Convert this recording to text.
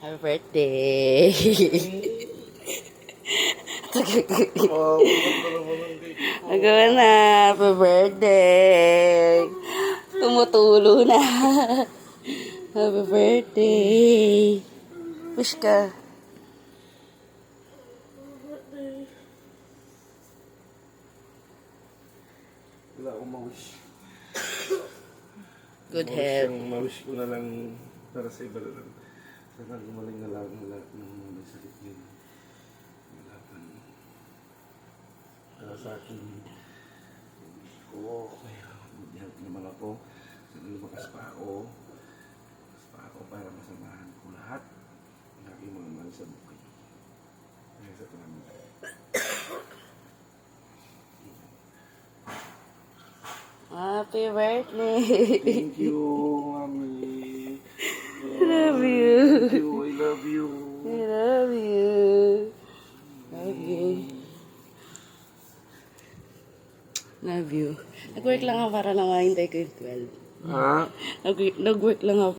Happy birthday. Nagawa na. Happy birthday. Tumutulo na. Happy birthday. Wish ka. Wala akong ma-wish. Good health. Ma-wish ko na lang para sa iba na lang. Sana gumaling na lang lahat ng may sakit yun. Wala pa no. Para sa akin, wish ko, good health naman ako. Sana lumakas pa ako. Lumakas pa ako para masamahan ko lahat ng aking mga mahal sa buhay. Kaya sa salamat. Happy birthday. Thank you, Mami. I love you. Thank you. I love you. I love you. Love you. Love you. Nag-work lang ako para lang mahintay ko yung 12. Ha? Nag-work lang ako